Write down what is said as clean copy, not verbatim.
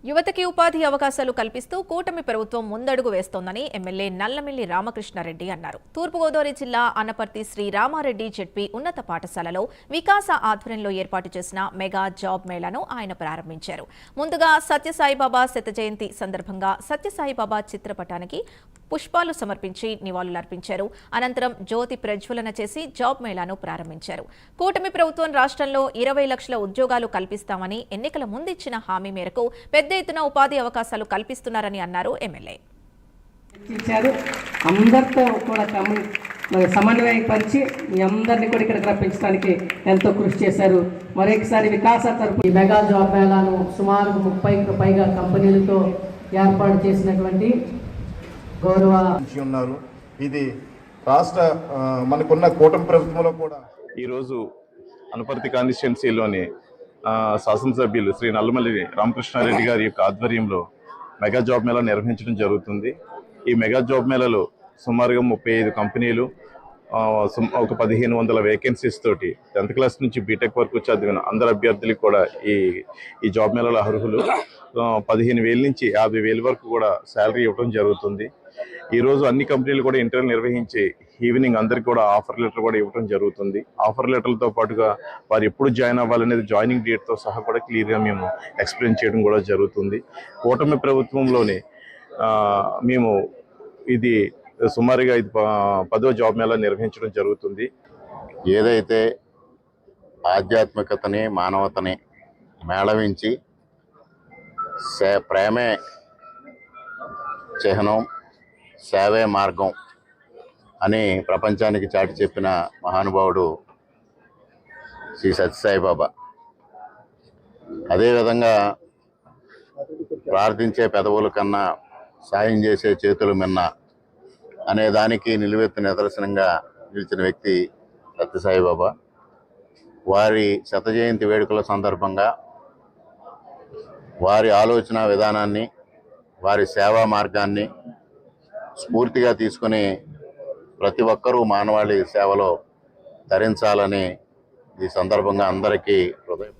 యువతకి ఉపాధి అవకాశాలు కల్పిస్తూ కూటమి ప్రభుత్వం ముందడుగు వేస్తోందని ఎమ్మెల్యే నల్లమిల్లి రామకృష్ణారెడ్డి అన్నారు. తూర్పుగోదావరి జిల్లా అనపర్తి శ్రీ రామారెడ్డి జెడ్పీ ఉన్నత పాఠశాలలో వికాస ఆధ్వర్యంలో ఏర్పాటు చేసిన మెగా జాబ్ మేళాను ఆయన ప్రారంభించారు. ముందుగా సత్యసాయిబాబా శత జయంతి సందర్భంగా సత్యసాయిబాబా చిత్రపటానికి పుష్పాలు సమర్పించి నివాళులర్పించారు. అనంతరం జ్యోతి ప్రజ్వలన చేసి జాబ్ మేళాను ప్రారంభించారు. కూటమి ప్రభుత్వం రాష్ట్రంలో 20 లక్షల ఉద్యోగాలు కల్పిస్తామని ఎన్నికల ముందిచ్చిన హామీ మేరకు పెద్ద ఎత్తున ఉపాధి అవకాశాలు కల్పిస్తున్నారని అన్నారు ఎమ్మెల్యే. అందరితో కూడా సమన్వయపరిచి మీ అందరినీ కూడా ఇక్కడికి రప్పించడానికి ఎంతో కృషి చేశారు. మరొకసారి వికాస తరపు ఈ మెగా జాబ్ మేళాను సుమారు 30కి పైగా కంపెనీలతో ఏర్పాటు చేసినటువంటి గౌరవ ఉన్నారు. ఇది రాష్ట్ర మనకున్న కూటమి ప్రభుత్వంలో కూడా ఈరోజు అనపర్తి కాన్స్టిట్యున్సీలోని శాసనసభ్యులు శ్రీ నల్లమిల్లి రామకృష్ణారెడ్డి గారి యొక్క ఆధ్వర్యంలో మెగా జాబ్ మేళా నిర్వహించడం జరుగుతుంది. ఈ మెగా జాబ్ మేళాలో సుమారుగా 35 కంపెనీలు, ఒక 1500 వేకెన్సీస్ తోటి 10th క్లాస్ నుంచి బీటెక్ వరకు చదివిన అందరు అభ్యర్థులకు కూడా ఈ జాబ్ మేళాలో అర్హులు. 15,000 నుంచి 50,000 వరకు కూడా శాలరీ ఇవ్వడం జరుగుతుంది. ఈరోజు అన్ని కంపెనీలు కూడా ఇంటర్వ్యూ నిర్వహించి ఈవినింగ్ అందరికి కూడా ఆఫర్ లెటర్ కూడా ఇవ్వడం జరుగుతుంది. ఆఫర్ లెటర్లతో పాటుగా వారు ఎప్పుడు జాయిన్ అవ్వాలనేది జాయినింగ్ డేట్తో సహా కూడా క్లియర్గా మేము ఎక్స్ప్లెయిన్ చేయడం కూడా జరుగుతుంది. కూటమి ప్రభుత్వంలోనే మేము ఇది సుమారుగా 10వ జాబ్ మేళా నిర్వహించడం జరుగుతుంది. ఏదైతే ఆధ్యాత్మికతని మానవతని మేళవించి ప్రేమే చిహ్నం, సేవే మార్గం అని ప్రపంచానికి చాటి చెప్పిన మహానుభావుడు శ్రీ సత్యసాయిబాబా. అదేవిధంగా ప్రార్థించే పెదవుల కన్నా సాయం చేసే చేతులు మిన్న అనే దానికి నిలువెత్తు నిదర్శనంగా నిలిచిన వ్యక్తి సత్యసాయిబాబా. వారి శత జయంతి వేడుకల సందర్భంగా వారి ఆలోచన విధానాన్ని, వారి సేవా మార్గాన్ని స్ఫూర్తిగా తీసుకుని ప్రతి ఒక్కరూ మానవాళి సేవలో ధరించాలని ఈ సందర్భంగా అందరికీ హృదయం